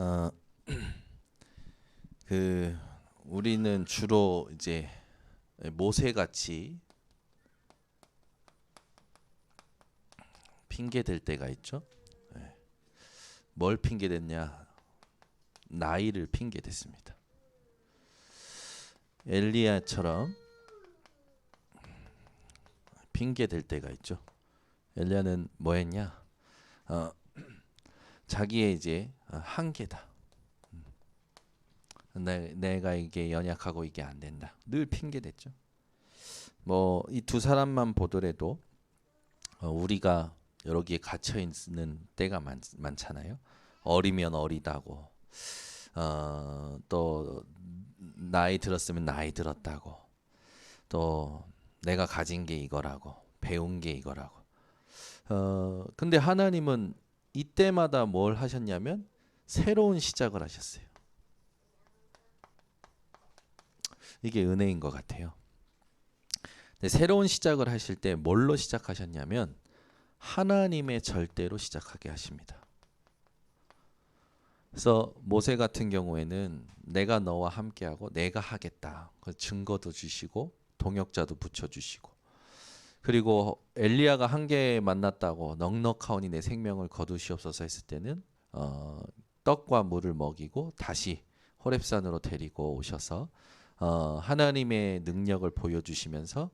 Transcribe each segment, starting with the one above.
어, 그 우리는 주로 이제 모세같이 핑계 댈 때가 있죠. 예. 뭘 핑계 댔냐? 나이를 핑계 댔습니다. 엘리야처럼 핑계 댈 때가 있죠. 엘리야는 뭐 했냐? 자기의 이제 한계다. 내가 이게 연약하고 이게 안 된다. 늘 핑계 댔죠. 뭐 이 두 사람만 보더라도 우리가 여기에 갇혀 있는 때가 많잖아요. 어리면 어리다고, 또 나이 들었으면 나이 들었다고, 또 내가 가진 게 이거라고, 배운 게 이거라고. 근데 하나님은 이때마다 뭘 하셨냐면 새로운 시작을 하셨어요. 이게 은혜인 것 같아요. 근데 새로운 시작을 하실 때 뭘로 시작하셨냐면 하나님의 절대로 시작하게 하십니다. 그래서 모세 같은 경우에는 내가 너와 함께하고 내가 하겠다. 증거도 주시고 동역자도 붙여주시고, 그리고 엘리야가 한계 만났다고 넉넉하오니 내 생명을 거두시옵소서 했을 때는 떡과 물을 먹이고 다시 호렙산으로 데리고 오셔서 하나님의 능력을 보여주시면서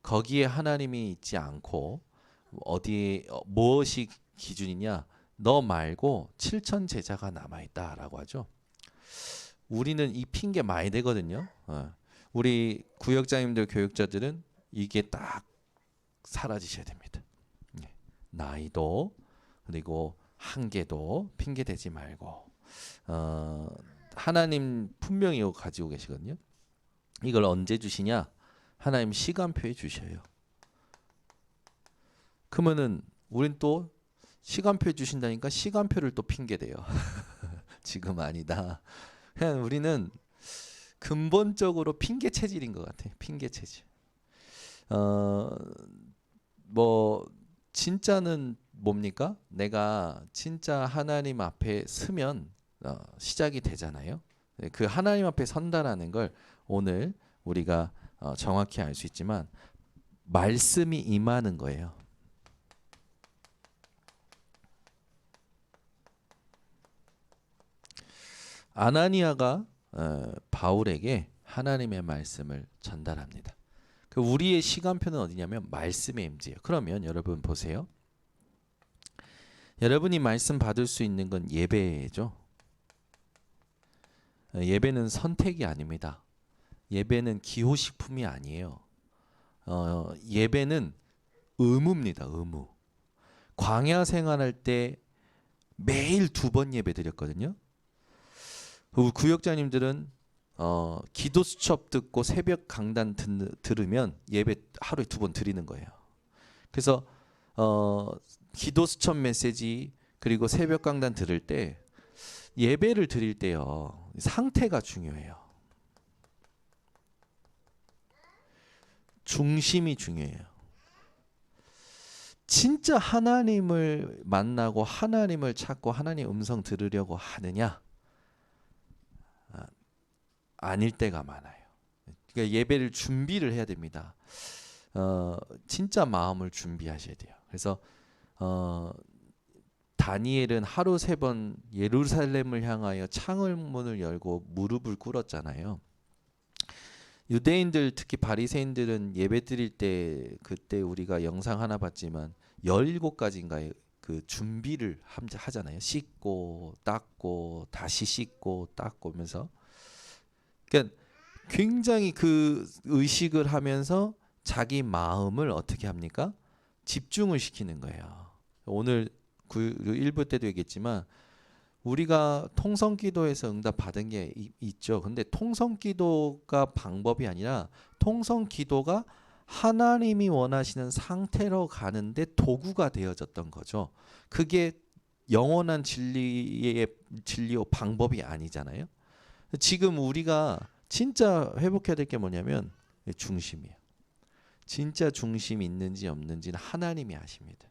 거기에 하나님이 있지 않고 어디에 무엇이 기준이냐? 너 말고 7천 제자가 남아있다라고 하죠. 우리는 이 핑계 많이 대거든요. 우리 구역장님들 교육자들은 이게 딱 사라지셔야 됩니다. 나이도 그리고 한계도 핑계 대지 말고 하나님 분명히 이거 가지고 계시거든요. 이걸 언제 주시냐? 하나님 시간표에 주셔요. 그러면은 우린 또 시간표 주신다니까 시간표를 또 핑계대요. 지금 아니다. 그냥 우리는 근본적으로 핑계 체질인 것 같아. 핑계 체질. 뭐 진짜는 뭡니까? 내가 진짜 하나님 앞에 서면 시작이 되잖아요. 그 하나님 앞에 선다라는 걸 오늘 우리가 정확히 알 수 있지만 말씀이 임하는 거예요. 아나니아가 바울에게 하나님의 말씀을 전달합니다. 그 우리의 시간표는 어디냐면 말씀의 임재예요. 그러면 여러분 보세요. 여러분이 말씀 받을 수 있는 건 예배죠. 예배는 선택이 아닙니다. 예배는 기호식품이 아니에요. 예배는 의무입니다. 의무. 광야 생활할 때 매일 2번 예배 드렸거든요. 구역자님들은 기도 수첩 듣고 새벽 강단 들으면 예배 하루에 2번 드리는 거예요. 그래서 기도 수첩 메시지 그리고 새벽 강단 들을 때 예배를 드릴 때요, 상태가 중요해요. 중심이 중요해요. 진짜 하나님을 만나고 하나님을 찾고 하나님 음성 들으려고 하느냐? 아닐 때가 많아요. 그러니까 예배를 준비를 해야 됩니다. 진짜 마음을 준비하셔야 돼요. 그래서 다니엘은 하루 3번 예루살렘을 향하여 창문을 열고 무릎을 꿇었잖아요. 유대인들 특히 바리새인들은 예배 드릴 때 그때 우리가 영상 하나 봤지만 17가지인가의 그 준비를 하잖아요. 씻고 닦고 다시 씻고 닦고 하면서, 그러니까 굉장히 그 의식을 하면서 자기 마음을 어떻게 합니까? 집중을 시키는 거예요. 오늘 1부 때도 얘기했지만 우리가 통성기도에서 응답 받은 게 있죠. 근데 통성기도가 방법이 아니라 통성기도가 하나님이 원하시는 상태로 가는데 도구가 되어졌던 거죠. 그게 영원한 진리의 방법이 아니잖아요. 지금 우리가 진짜 회복해야 될 게 뭐냐면 중심이에요. 진짜 중심이 있는지 없는지는 하나님이 아십니다.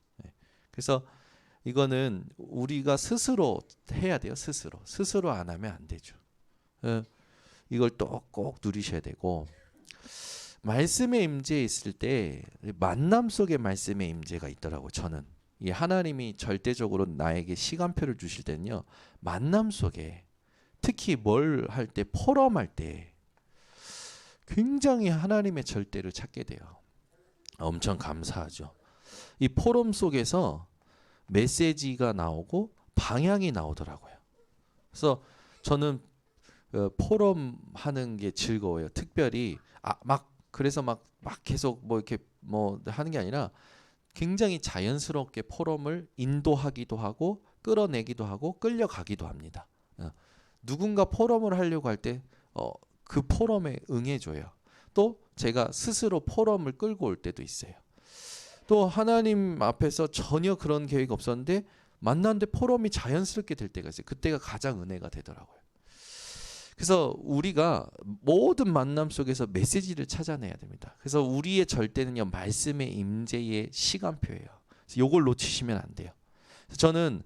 그래서 이거는 우리가 스스로 해야 돼요. 스스로 안 하면 안 되죠. 이걸 또 꼭 누리셔야 되고, 말씀의 임재에 있을 때 만남 속에 말씀의 임재가 있더라고요. 저는 이 하나님이 절대적으로 나에게 시간표를 주실 때는요, 만남 속에, 특히 뭘 할 때, 포럼할 때 굉장히 하나님의 절대를 찾게 돼요. 엄청 감사하죠. 이 포럼 속에서 메시지가 나오고 방향이 나오더라고요. 그래서 저는 포럼 하는 게 즐거워요. 특별히 그래서 막 계속 뭐 이렇게 뭐 하는 게 아니라 굉장히 자연스럽게 포럼을 인도하기도 하고 끌어내기도 하고 끌려가기도 합니다. 누군가 포럼을 하려고 할 때 그 포럼에 응해줘요. 또 제가 스스로 포럼을 끌고 올 때도 있어요. 또 하나님 앞에서 전혀 그런 계획 없었는데 만났는데 포럼이 자연스럽게 될 때가 있어요. 그때가 가장 은혜가 되더라고요. 그래서 우리가 모든 만남 속에서 메시지를 찾아내야 됩니다. 그래서 우리의 절대는요, 말씀의 임재의 시간표예요. 그래서 이걸 놓치시면 안 돼요. 저는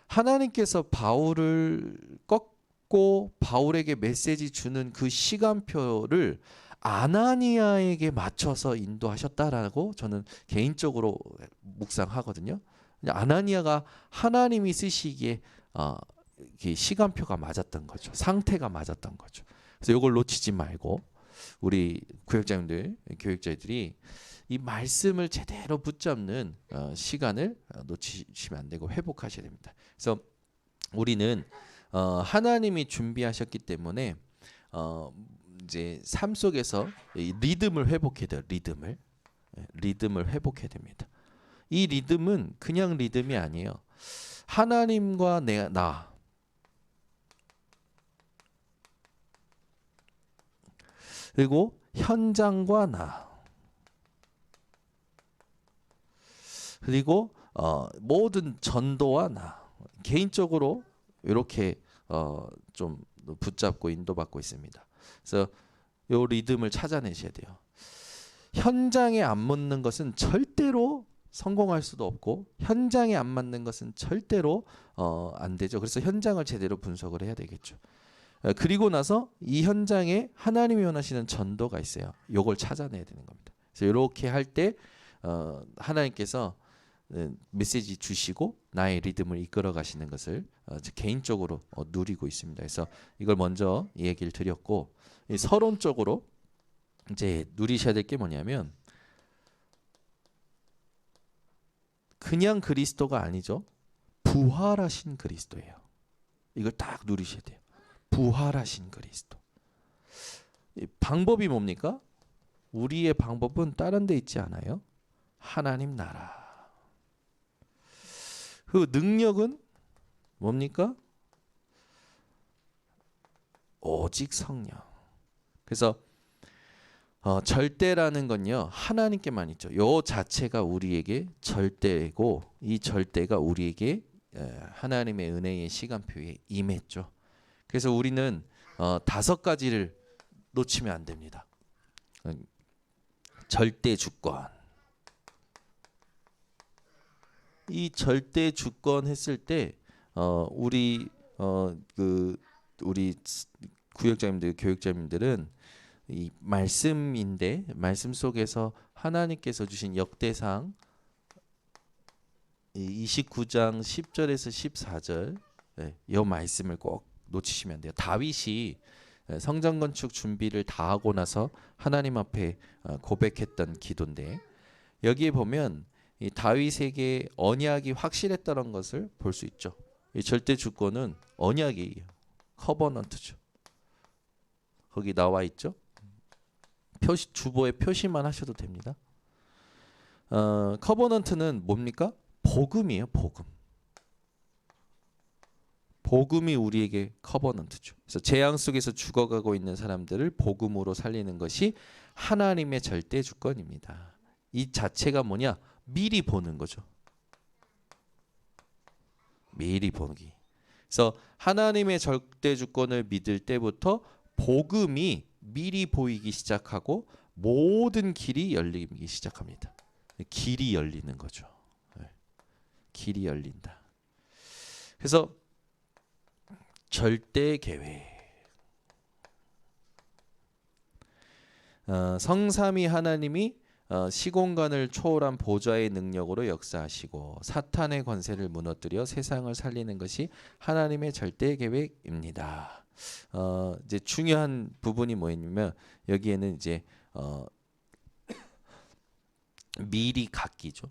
하나님께서 바울을 꺾고 바울에게 메시지 주는 그 시간표를 아나니아에게 맞춰서 인도하셨다라고 저는 개인적으로 묵상하거든요. 아나니아가 하나님이 쓰시기에 시간표가 맞았던 거죠. 상태가 맞았던 거죠. 그래서 이걸 놓치지 말고 우리 구역장님들, 교육자들이 이 말씀을 제대로 붙잡는 시간을 놓치시면 안 되고 회복하셔야 됩니다. 그래서 우리는 하나님이 준비하셨기 때문에 이제 삶 속에서 이 리듬을 회복해야 돼요. 리듬을 회복해야 됩니다. 이 리듬은 그냥 리듬이 아니에요. 하나님과 나 그리고 현장과 나 그리고 모든 전도와 나 개인적으로 이렇게 좀 붙잡고 인도받고 있습니다. 그래서 이 리듬을 찾아내셔야 돼요. 현장에 안 맞는 것은 절대로 성공할 수도 없고 현장에 안 맞는 것은 절대로 안 되죠. 그래서 현장을 제대로 분석을 해야 되겠죠. 그리고 나서 이 현장에 하나님이 원하시는 전도가 있어요. 요걸 찾아내야 되는 겁니다. 그래서 이렇게 할 때 하나님께서 메시지 주시고 나의 리듬을 이끌어 가시는 것을 개인적으로 누리고 있습니다. 그래서 이걸 먼저 얘기를 드렸고, 서론적으로 이제 누리셔야 될 게 뭐냐면 그냥 그리스도가 아니죠. 부활하신 그리스도예요. 이걸 딱 누리셔야 돼요. 부활하신 그리스도. 방법이 뭡니까? 우리의 방법은 다른 데 있지 않아요. 하나님 나라. 그 능력은 뭡니까? 오직 성령. 그래서 절대라는 건요, 하나님께만 있죠. 요 자체가 우리에게 절대고 이 절대가 우리에게 하나님의 은혜의 시간표에 임했죠. 그래서 우리는 5가지를 놓치면 안 됩니다. 절대 주권. 이 절대 주권 했을 때 우리 우리 구역자님들, 교육자님들은 이 말씀인데 말씀 속에서 하나님께서 주신 역대상 29장 10절에서 14절 이 말씀을 꼭 놓치시면 안 돼요. 다윗이 성전 건축 준비를 다 하고 나서 하나님 앞에 고백했던 기도인데, 여기에 보면 이 다윗에게 언약이 확실했다는 것을 볼 수 있죠. 이 절대 주권은 언약이에요. 커버넌트죠. 거기 나와 있죠. 주보에 표시만 하셔도 됩니다. 커버넌트는 뭡니까? 복음이에요. 복음. 복음이 우리에게 커버넌트죠. 그래서 재앙 속에서 죽어가고 있는 사람들을 복음으로 살리는 것이 하나님의 절대 주권입니다. 이 자체가 뭐냐? 미리 보는 거죠. 미리 보기. 그래서 하나님의 절대 주권을 믿을 때부터 복음이 미리 보이기 시작하고 모든 길이 열리기 시작합니다. 길이 열리는 거죠. 길이 열린다. 그래서 절대 계획. 성삼위 하나님이 시공간을 초월한 보좌의 능력으로 역사하시고 사탄의 권세를 무너뜨려 세상을 살리는 것이 하나님의 절대 계획입니다. 이제 중요한 부분이 뭐냐면 여기에는 이제 미리 갖기죠.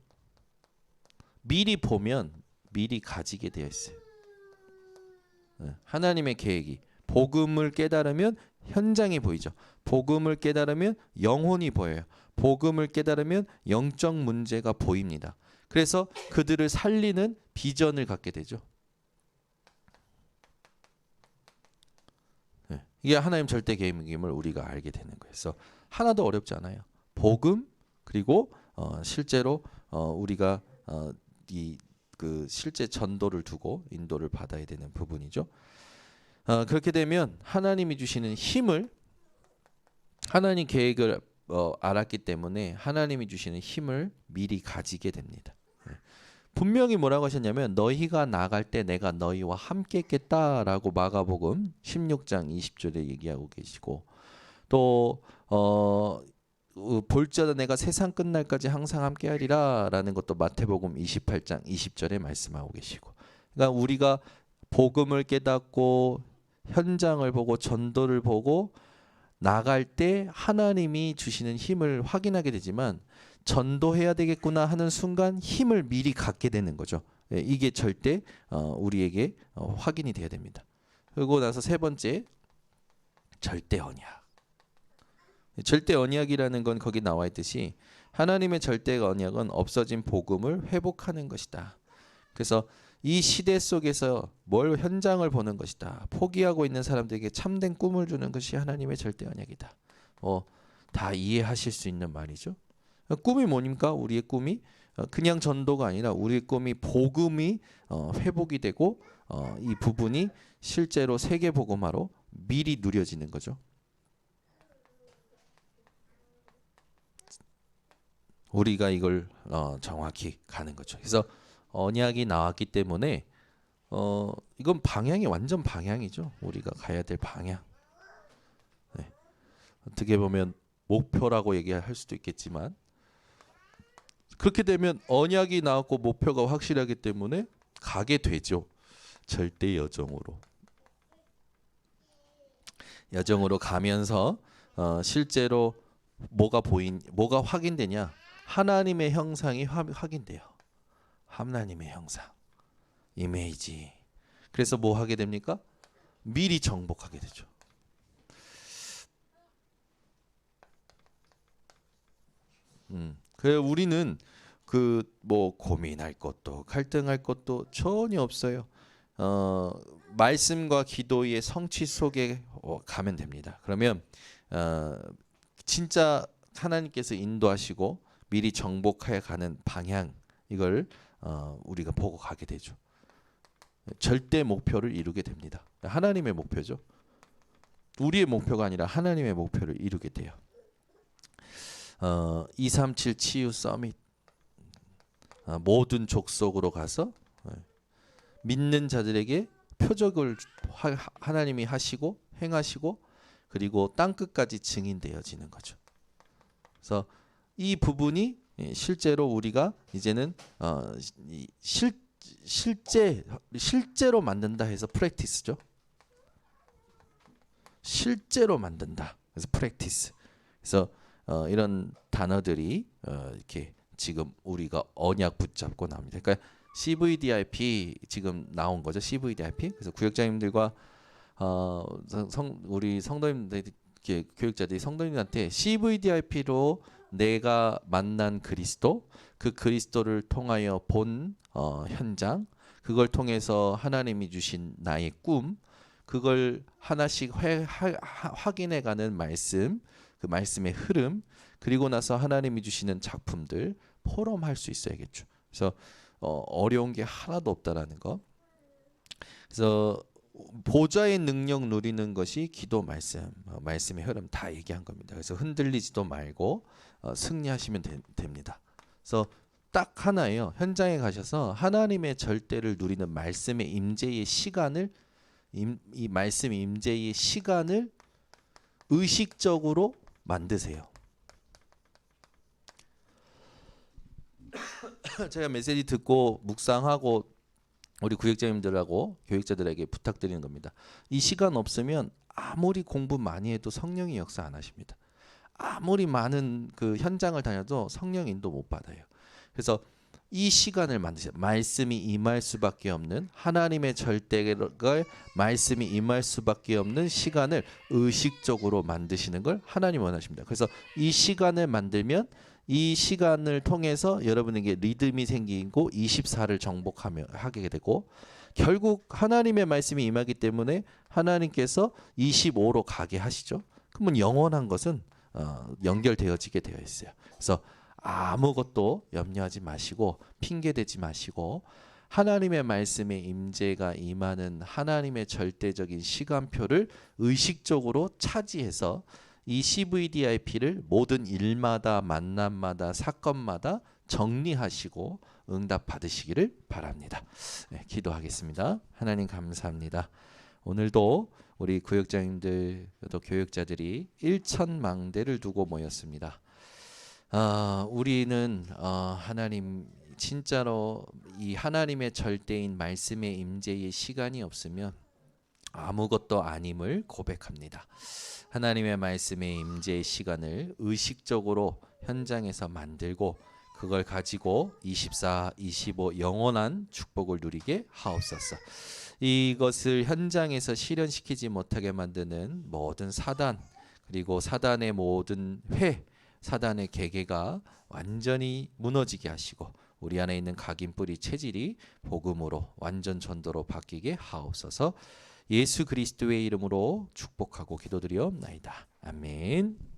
미리 보면 미리 가지게 되어 있어요. 하나님의 계획이 복음을 깨달으면 현장이 보이죠. 복음을 깨달으면 영혼이 보여요. 복음을 깨달으면 영적 문제가 보입니다. 그래서 그들을 살리는 비전을 갖게 되죠. 이게 하나님 절대 계획임을 우리가 알게 되는 거예요. 그래서 하나도 어렵지 않아요. 복음 그리고 실제로 우리가 그 실제 전도를 두고 인도를 받아야 되는 부분이죠. 그렇게 되면 하나님이 주시는 힘을 하나님 계획을 알았기 때문에 하나님이 주시는 힘을 미리 가지게 됩니다. 분명히 뭐라고 하셨냐면 너희가 나갈 때 내가 너희와 함께 있겠다라고 마가복음 16장 20절에 얘기하고 계시고 또 볼지어다 내가 세상 끝날까지 항상 함께하리라 라는 것도 마태복음 28장 20절에 말씀하고 계시고 그러니까 우리가 복음을 깨닫고 현장을 보고 전도를 보고 나갈 때 하나님이 주시는 힘을 확인하게 되지만 전도해야 되겠구나 하는 순간 힘을 미리 갖게 되는 거죠. 이게 절대 우리에게 확인이 돼야 됩니다. 그리고 나서 세 번째 절대 언약. 절대 언약이라는 건 거기 나와 있듯이 하나님의 절대 언약은 없어진 복음을 회복하는 것이다. 그래서 이 시대 속에서 뭘 현장을 보는 것이다. 포기하고 있는 사람들에게 참된 꿈을 주는 것이 하나님의 절대 언약이다. 다 이해하실 수 있는 말이죠. 꿈이 뭡니까? 우리의 꿈이 그냥 전도가 아니라 우리의 꿈이 복음이 회복이 되고 이 부분이 실제로 세계 복음화로 미리 누려지는 거죠. 우리가 이걸 정확히 가는 거죠. 그래서 언약이 나왔기 때문에 이건 방향이 완전 방향이죠. 우리가 가야 될 방향. 네. 어떻게 보면 목표라고 얘기할 수도 있겠지만 그렇게 되면 언약이 나왔고 목표가 확실하기 때문에 가게 되죠. 절대 여정으로. 여정으로 가면서 실제로 뭐가 확인되냐? 하나님의 형상이 확인돼요. 하나님의 형상, 이미지. 그래서 뭐 하게 됩니까? 미리 정복하게 되죠. 그래서 우리는 뭐 고민할 것도 갈등할 것도 전혀 없어요. 말씀과 기도의 성취 속에 가면 됩니다. 그러면 진짜 하나님께서 인도하시고 미리 정복해 가는 방향 이걸 우리가 보고 가게 되죠. 절대 목표를 이루게 됩니다. 하나님의 목표죠. 우리의 목표가 아니라 하나님의 목표를 이루게 돼요. 237 치유 서밋 모든 족속으로 가서 믿는 자들에게 표적을 하나님이 하시고 행하시고 그리고 땅 끝까지 증인되어지는 거죠. 그래서 이 부분이 실제로 우리가 이제는 실제로 만든다 해서 프랙티스죠. 실제로 만든다. 그래서 프랙티스. 그래서 이런 단어들이 이렇게 지금 우리가 언약 붙잡고 나옵니다. 그러니까 CVDIP 지금 나온 거죠. CVDIP. 그래서 구역장님들과 우리 성도님들 교육자들이 성도님한테 CVDIP로 내가 만난 그리스도, 그 그리스도를 통하여 본 현장, 그걸 통해서 하나님이 주신 나의 꿈, 그걸 하나씩 확인해가는 말씀, 그 말씀의 흐름, 그리고 나서 하나님이 주시는 작품들 포럼할 수 있어야겠죠. 그래서 어려운 게 하나도 없다라는 거. 그래서 보좌의 능력 누리는 것이 기도 말씀의 흐름 다 얘기한 겁니다. 그래서 흔들리지도 말고 승리하시면 됩니다. 그래서 딱 하나예요. 현장에 가셔서 하나님의 절대를 누리는 말씀의 임재의 시간을 이 말씀 임재의 시간을 의식적으로 만드세요. 제가 메시지 듣고 묵상하고 우리 구역장님들하고 교육자들에게 부탁드리는 겁니다. 이 시간 없으면 아무리 공부 많이 해도 성령이 역사 안 하십니다. 아무리 많은 그 현장을 다녀도 성령 인도 못 받아요. 그래서 이 시간을 만드세요. 말씀이 임할 수밖에 없는 하나님의 절대를 말씀이 임할 수밖에 없는 시간을 의식적으로 만드시는 걸 하나님 원하십니다. 그래서 이 시간을 만들면 이 시간을 통해서 여러분에게 리듬이 생기고 24를 정복하게 되고 결국 하나님의 말씀이 임하기 때문에 하나님께서 25로 가게 하시죠. 그러면 영원한 것은 연결되어지게 되어 있어요. 그래서 아무것도 염려하지 마시고 핑계대지 마시고 하나님의 말씀의 임재가 임하는 하나님의 절대적인 시간표를 의식적으로 차지해서 이 CVDIP를 모든 일마다 만남마다 사건마다 정리하시고 응답 받으시기를 바랍니다. 네, 기도하겠습니다. 하나님 감사합니다. 오늘도 우리 구역장님들 또 교육자들이 1,000망대를 두고 모였습니다. 우리는 하나님 진짜로 이 하나님의 절대인 말씀의 임재의 시간이 없으면 아무것도 아님을 고백합니다. 하나님의 말씀의 임재의 시간을 의식적으로 현장에서 만들고 그걸 가지고 24, 25 영원한 축복을 누리게 하옵소서. 이것을 현장에서 실현시키지 못하게 만드는 모든 사단 그리고 사단의 모든 사단의 계계가 완전히 무너지게 하시고 우리 안에 있는 각인 뿌리 체질이 복음으로 완전 전도로 바뀌게 하옵소서. 예수 그리스도의 이름으로 축복하고 기도드리옵나이다. 아멘.